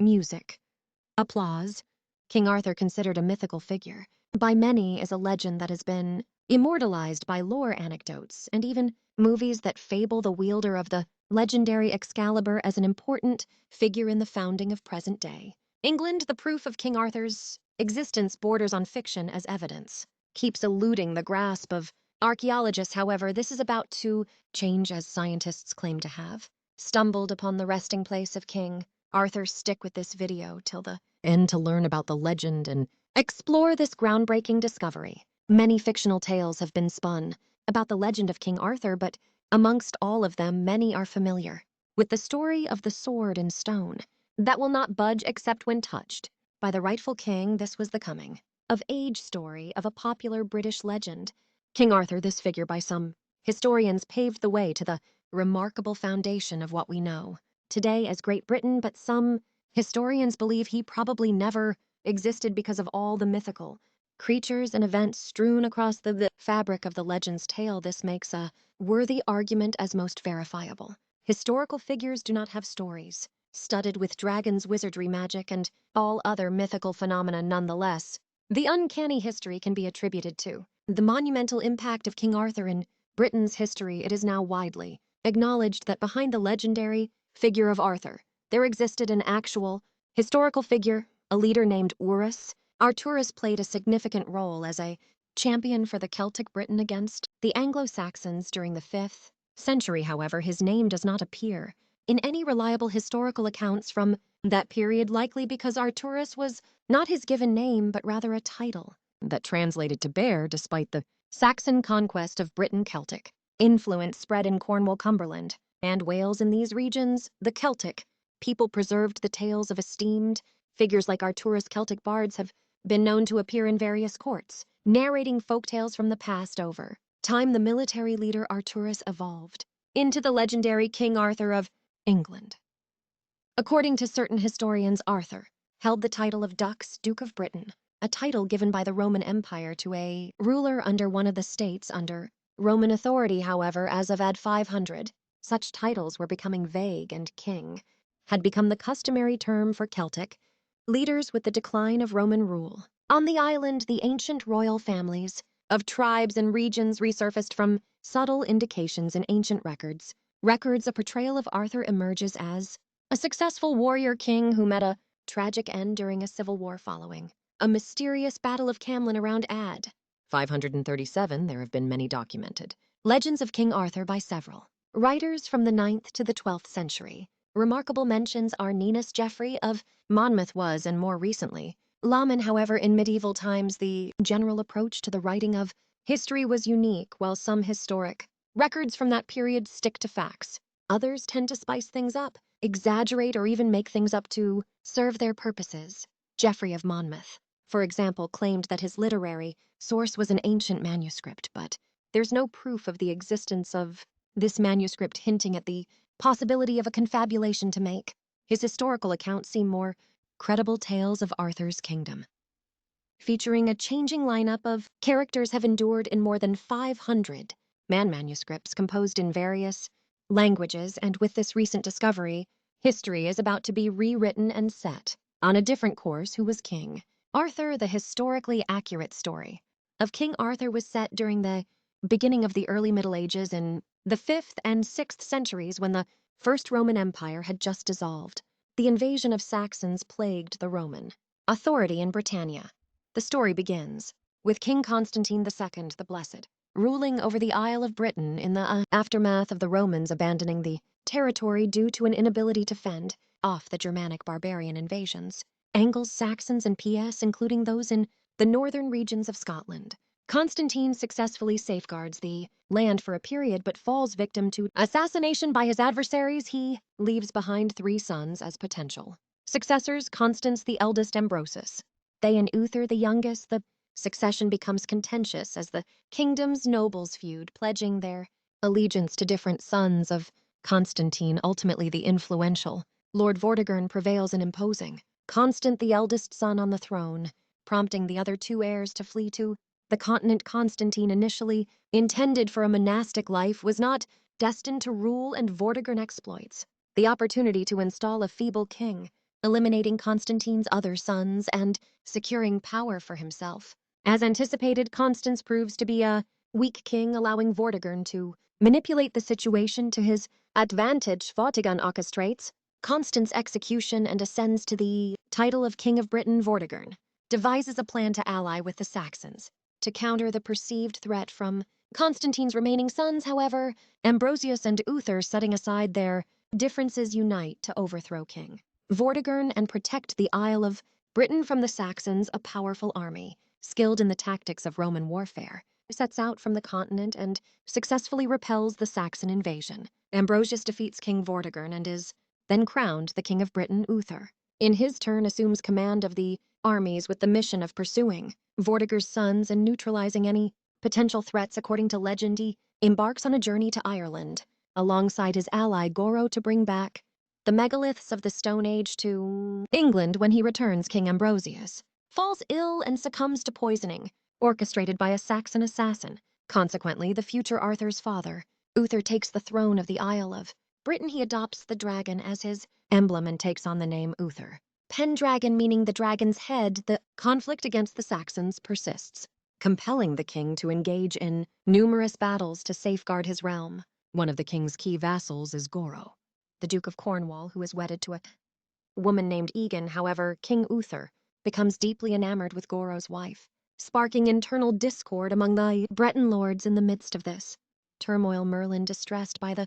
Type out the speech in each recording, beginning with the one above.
music, applause. King Arthur, considered a mythical figure, by many is a legend that has been immortalized by lore anecdotes and even movies that fable the wielder of the legendary Excalibur as an important figure in the founding of present day England. The proof of King Arthur's existence borders on fiction as evidence, keeps eluding the grasp of archaeologists. However, this is about to change, as scientists claim to have stumbled upon the resting place of King Arthur. Stick with this video till the end to learn about the legend and explore this groundbreaking discovery. Many fictional tales have been spun about the legend of King Arthur, but amongst all of them, many are familiar with the story of the sword and stone that will not budge except when touched by the rightful king. This was the coming of age story of a popular British legend. King Arthur, this figure by some historians paved the way to the remarkable foundation of what we know today as Great Britain, but some historians believe he probably never existed because of all the mythical creatures and events strewn across the fabric of the legend's tale. This makes a worthy argument as most verifiable. Historical figures do not have stories, studded with dragons, wizardry, magic, and all other mythical phenomena. Nonetheless, the uncanny history can be attributed to the monumental impact of King Arthur in Britain's history. It is now widely acknowledged that behind the legendary figure of Arthur, there existed an actual historical figure, a leader named Urus. Arturus played a significant role as a champion for the Celtic Britain against the Anglo-Saxons during the 5th century. However, his name does not appear in any reliable historical accounts from that period, likely because Arturus was not his given name, but rather a title that translated to bear. Despite the Saxon conquest of Britain, Celtic influence spread in Cornwall, Cumberland, and Wales. In these regions, the Celtic people preserved the tales of esteemed figures like Arturus. Celtic bards have been known to appear in various courts, narrating folktales from the past. Over time, the military leader Arturus evolved into the legendary King Arthur of England. According to certain historians, Arthur held the title of Dux, Duke of Britain, a title given by the Roman Empire to a ruler under one of the states under Roman authority. However, as of AD 500, such titles were becoming vague, and king had become the customary term for Celtic leaders with the decline of Roman rule. On the island, the ancient royal families of tribes and regions resurfaced from subtle indications in ancient records. A portrayal of Arthur emerges as a successful warrior king who met a tragic end during a civil war following a mysterious battle of Camlan around AD 537. There have been many documented legends of King Arthur by several writers from the 9th to the 12th century. Remarkable mentions are Ninus Geoffrey of Monmouth was, and more recently, Laman. However, in medieval times, the general approach to the writing of history was unique. While some historic records from that period stick to facts, others tend to spice things up, exaggerate, or even make things up to serve their purposes. Geoffrey of Monmouth, for example, claimed that his literary source was an ancient manuscript, but there's no proof of the existence of this manuscript, hinting at the possibility of a confabulation to make his historical accounts seem more credible. Tales of Arthur's Kingdom, featuring a changing lineup of characters, have endured in more than 500 manuscripts composed in various languages, and with this recent discovery, history is about to be rewritten and set on a different course. Who was King Arthur? The historically accurate story of King Arthur was set during the beginning of the early Middle Ages in the 5th and 6th centuries, when the First Roman Empire had just dissolved. The invasion of Saxons plagued the Roman authority in Britannia. The story begins with King Constantine II the Blessed ruling over the Isle of Britain in the aftermath of the Romans abandoning the territory due to an inability to fend off the Germanic barbarian invasions. Angles, Saxons, and PS, including those in the northern regions of Scotland. Constantine successfully safeguards the land for a period, but falls victim to assassination by his adversaries. He leaves behind 3 sons as potential successors: Constans the eldest, Ambrosius, they and Uther the youngest. The succession becomes contentious as the kingdom's nobles feud, pledging their allegiance to different sons of Constantine. Ultimately, the influential Lord Vortigern prevails in imposing Constant, the eldest son, on the throne, prompting the other 2 heirs to flee to the continent. Constantine, initially intended for a monastic life, was not destined to rule, and Vortigern exploits the opportunity to install a feeble king eliminating Constantine's other sons and securing power for himself. As anticipated, Constans proves to be a weak king, allowing Vortigern to manipulate the situation to his advantage. Vortigern orchestrates Constans' execution and ascends to the title of King of Britain. Vortigern devises a plan to ally with the Saxons to counter the perceived threat from Constantine's remaining sons. However, Ambrosius and Uther, setting aside their differences, unite to overthrow King Vortigern and protect the Isle of Britain from the Saxons. A powerful army, skilled in the tactics of Roman warfare, sets out from the continent and successfully repels the Saxon invasion. Ambrosius defeats King Vortigern and is then crowned the King of Britain. Uther, in his turn, assumes command of the armies with the mission of pursuing Vortigern's sons and neutralizing any potential threats. According to legend, he embarks on a journey to Ireland alongside his ally Goro to bring back the megaliths of the Stone Age to England. When he returns, King Ambrosius falls ill and succumbs to poisoning, orchestrated by a Saxon assassin. Consequently, the future Arthur's father, Uther, takes the throne of the Isle of Britain. He adopts the dragon as his emblem and takes on the name Uther, Pendragon, meaning the dragon's head. The conflict against the Saxons persists, compelling the king to engage in numerous battles to safeguard his realm. One of the king's key vassals is Goro, the Duke of Cornwall, who is wedded to a woman named Egan. However, King Uther becomes deeply enamored with Goro's wife, sparking internal discord among the Breton lords. In the midst of this turmoil, Merlin, distressed by the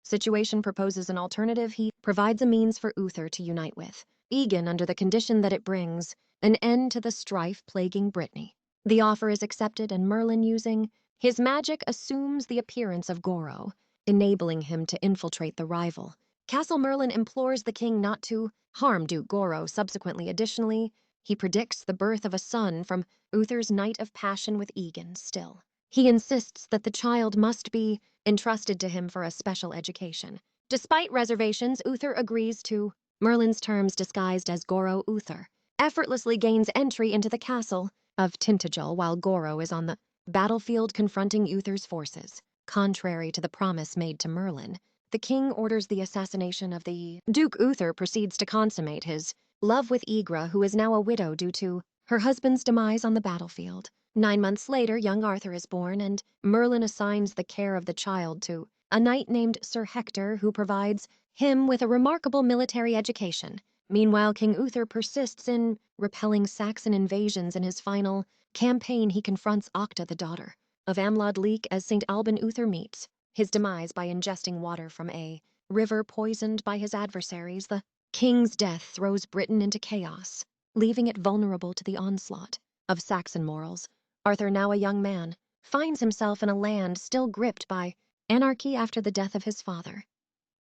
situation, proposes an alternative. He provides a means for Uther to unite with Egan under the condition that it brings an end to the strife plaguing Brittany. The offer is accepted, and Merlin, using his magic, assumes the appearance of Goro, enabling him to infiltrate the rival castle. Merlin implores the king not to harm Duke Goro. Subsequently, additionally, he predicts the birth of a son from Uther's night of passion with Egan. Still, he insists that the child must be entrusted to him for a special education. Despite reservations, Uther agrees to Merlin's terms. Disguised as Goro, Uther effortlessly gains entry into the castle of Tintagel while Goro is on the battlefield confronting Uther's forces. Contrary to the promise made to Merlin, the king orders the assassination of the Duke. Uther proceeds to consummate his love with Egra, who is now a widow due to her husband's demise on the battlefield. 9 months later, young Arthur is born, and Merlin assigns the care of the child to a knight named Sir Hector, who provides him with a remarkable military education. Meanwhile, King Uther persists in repelling Saxon invasions. In his final campaign, he confronts Octa, the daughter of Amlod Leek, as St. Alban. Uther meets his demise by ingesting water from a river poisoned by his adversaries. The king's death throws Britain into chaos, leaving it vulnerable to the onslaught of Saxon morals. Arthur, now a young man, finds himself in a land still gripped by anarchy after the death of his father.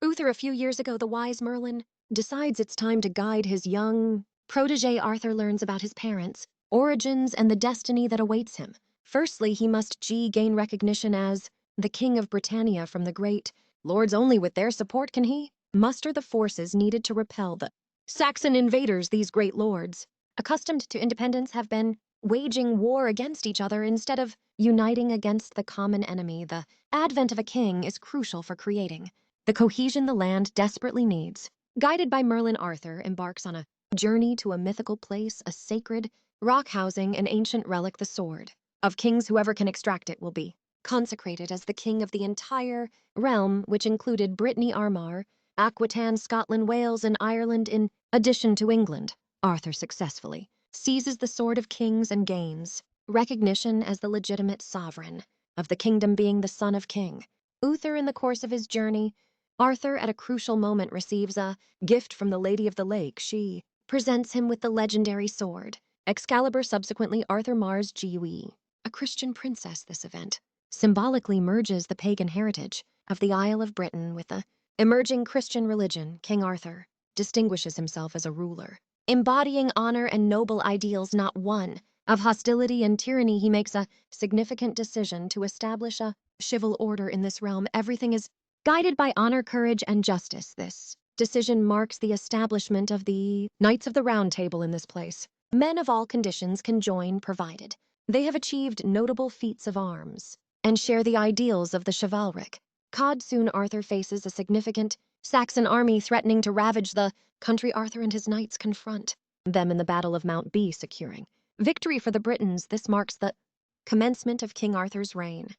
Uther, a few years ago, the wise Merlin, decides it's time to guide his young protege. Arthur learns about his parents' origins and the destiny that awaits him. Firstly, he must gain recognition as the King of Britannia from the great lords. Only with their support can he muster the forces needed to repel the Saxon invaders. These great lords, accustomed to independence, have been waging war against each other instead of uniting against the common enemy. The advent of a king is crucial for creating the cohesion the land desperately needs. Guided by Merlin, Arthur embarks on a journey to a mythical place, a sacred rock housing an ancient relic, the Sword of Kings. Whoever can extract it will be consecrated as the king of the entire realm, which included Brittany, Armagh, Aquitaine, Scotland, Wales, and Ireland, in addition to England. Arthur successfully seizes the Sword of Kings and gains recognition as the legitimate sovereign of the kingdom, being the son of King Uther. In the course of his journey, Arthur, at a crucial moment, receives a gift from the Lady of the Lake. She presents him with the legendary sword Excalibur. Subsequently, Arthur marries Gue, a Christian princess. This event symbolically merges the pagan heritage of the Isle of Britain with the emerging Christian religion. King Arthur distinguishes himself as a ruler, embodying honor and noble ideals, not one of hostility and tyranny. He makes a significant decision to establish a civil order in this realm. Everything is guided by honor, courage, and justice. This decision marks the establishment of the Knights of the Round Table in this place. Men of all conditions can join, provided they have achieved notable feats of arms and share the ideals of the chivalric Cod soon Arthur faces a significant Saxon army threatening to ravage the country Arthur and his knights confront them in the Battle of Mount B, securing victory for the Britons. This marks the commencement of King Arthur's reign,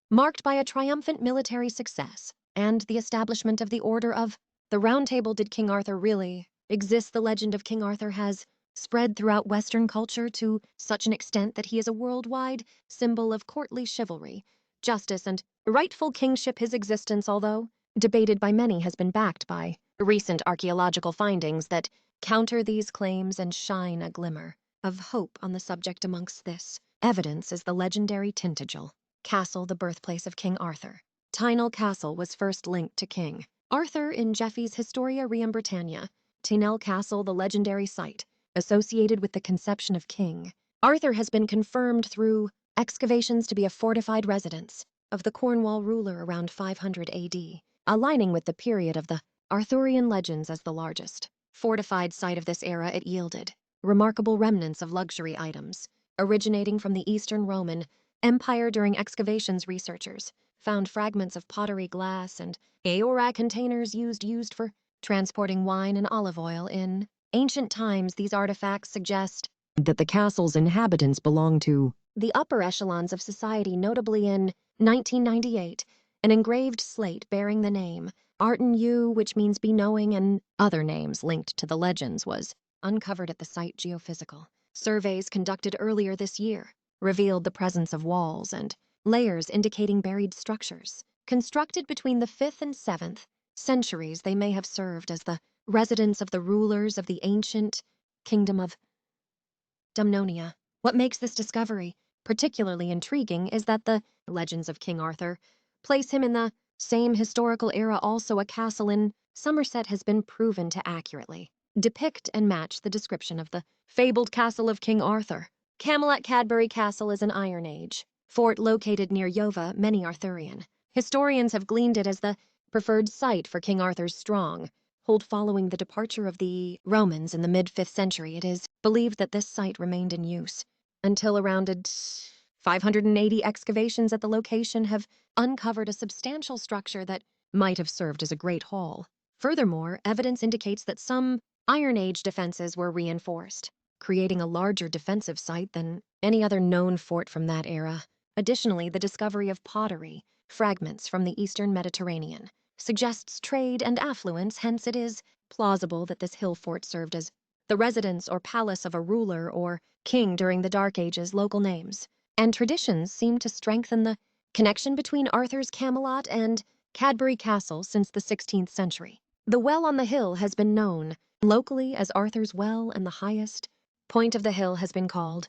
marked by a triumphant military success and the establishment of the Order of the Round Table. Did King Arthur really exist? The legend of King Arthur has spread throughout Western culture to such an extent that he is a worldwide symbol of courtly chivalry, justice, and rightful kingship. His existence, although debated by many, has been backed by recent archaeological findings that counter these claims and shine a glimmer of hope on the subject. Amongst this evidence is the legendary Tintagel Castle, the birthplace of King Arthur. Tynel Castle was first linked to King Arthur in Jeffy's Historia Reum Britannia. Tynel Castle, the legendary site associated with the conception of King Arthur, has been confirmed through excavations to be a fortified residence of the Cornwall ruler around 500 AD, aligning with the period of the Arthurian legends. As the largest fortified site of this era, it yielded remarkable remnants of luxury items originating from the Eastern Roman Empire. During excavations, researchers found fragments of pottery, glass, and aora containers used for transporting wine and olive oil in ancient times. These artifacts suggest that the castle's inhabitants belonged to the upper echelons of society. Notably, in 1998, an engraved slate bearing the name Arten U, which means be knowing, and other names linked to the legends, was uncovered at the site. Geophysical surveys conducted earlier this year revealed the presence of walls and layers indicating buried structures. Constructed between the 5th and 7th centuries, they may have served as the residence of the rulers of the ancient kingdom of Dumnonia. What makes this discovery particularly intriguing is that the legends of King Arthur place him in the same historical era. Also, a castle in Somerset has been proven to accurately depict and match the description of the fabled castle of King Arthur. Camelot Cadbury Castle is an Iron Age fort located near Yova. Many Arthurian historians have gleaned it as the preferred site for King Arthur's stronghold following the departure of the Romans in the mid-5th century. It is believed that this site remained in use until around 580. Excavations at the location have uncovered a substantial structure that might have served as a great hall. Furthermore, evidence indicates that some Iron Age defenses were reinforced, creating a larger defensive site than any other known fort from that era. Additionally, the discovery of pottery fragments from the Eastern Mediterranean suggests trade and affluence. Hence, it is plausible that this hill fort served as the residence or palace of a ruler or king during the Dark Ages. Local names and traditions seem to strengthen the connection between Arthur's Camelot and Cadbury Castle since the 16th century. The well on the hill has been known locally as Arthur's Well, and the highest point of the hill has been called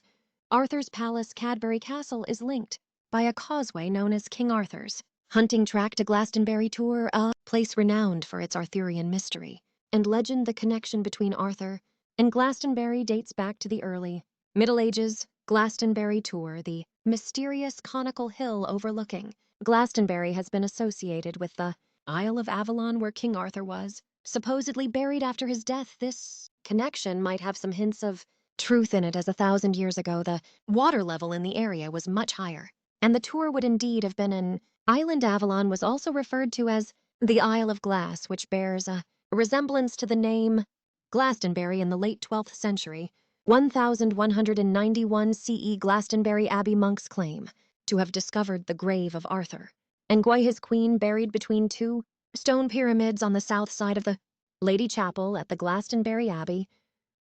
Arthur's Palace. Cadbury Castle is linked by a causeway known as King Arthur's hunting track to Glastonbury Tour, a place renowned for its Arthurian mystery and legend. The connection between Arthur and Glastonbury dates back to the early Middle Ages. Glastonbury Tour, the mysterious conical hill overlooking Glastonbury, has been associated with the Isle of Avalon, where King Arthur was supposedly buried after his death. This connection might have some hints of truth in it, as 1,000 years ago the water level in the area was much higher, and the tour would indeed have been an island. Avalon was also referred to as the Isle of Glass, which bears a resemblance to the name Glastonbury. In the late 12th century, 1191 CE, Glastonbury Abbey monks claim to have discovered the grave of Arthur and his queen, buried between two stone pyramids on the south side of the Lady Chapel at the Glastonbury Abbey.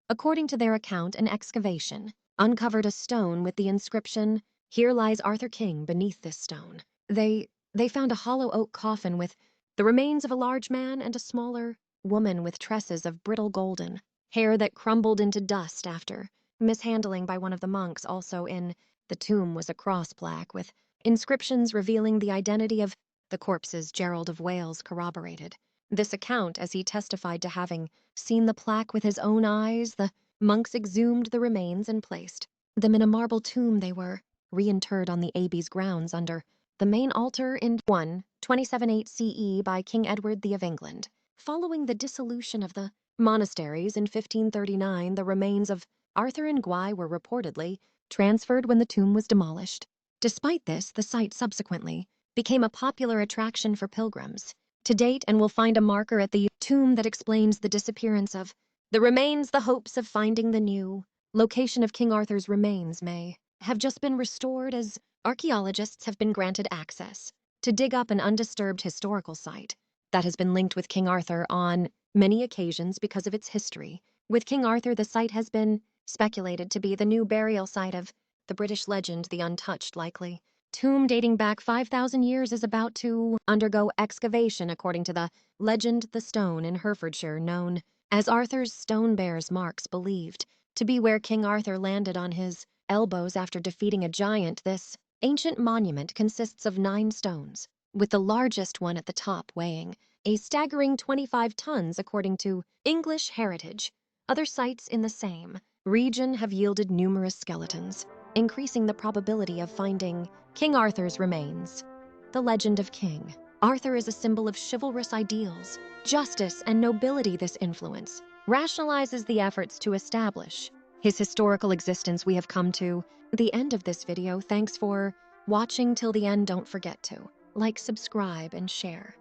According to their account, an excavation uncovered a stone with the inscription, "Here lies Arthur King." Beneath this stone, they found a hollow oak coffin with the remains of a large man and a smaller woman with tresses of brittle golden hair that crumbled into dust after mishandling by one of the monks. Also in the tomb was a cross plaque with inscriptions revealing the identity of the corpses. Gerald of Wales corroborated this account as he testified to having seen the plaque with his own eyes. The monks exhumed the remains and placed them in a marble tomb. They were reinterred on the abbey's grounds under the main altar in 127 CE by King Edward the of England. Following the dissolution of the monasteries in 1539, the remains of Arthur and Guy were reportedly transferred when the tomb was demolished. Despite this, the site subsequently became a popular attraction for pilgrims. To date, and we'll find a marker at the tomb that explains the disappearance of the remains, the hopes of finding the new location of King Arthur's remains may have just been restored as archaeologists have been granted access to dig up an undisturbed historical site that has been linked with King Arthur on many occasions because of its history. With King Arthur, the site has been speculated to be the new burial site of the British legend, the Untouched, likely. Tomb dating back 5,000 years is about to undergo excavation according to the legend the stone in Herefordshire known as Arthur's Stone bears marks believed to be where King Arthur landed on his elbows after defeating a giant. This ancient monument consists of 9 stones, with the largest one at the top weighing a staggering 25 tons according to English Heritage. Other sites in the same region have yielded numerous skeletons, increasing the probability of finding King Arthur's remains. The legend of King Arthur is a symbol of chivalrous ideals, justice, and nobility. This influence rationalizes the efforts to establish his historical existence. We have come to the end of this video. Thanks for watching till the end. Don't forget to like, subscribe, and share.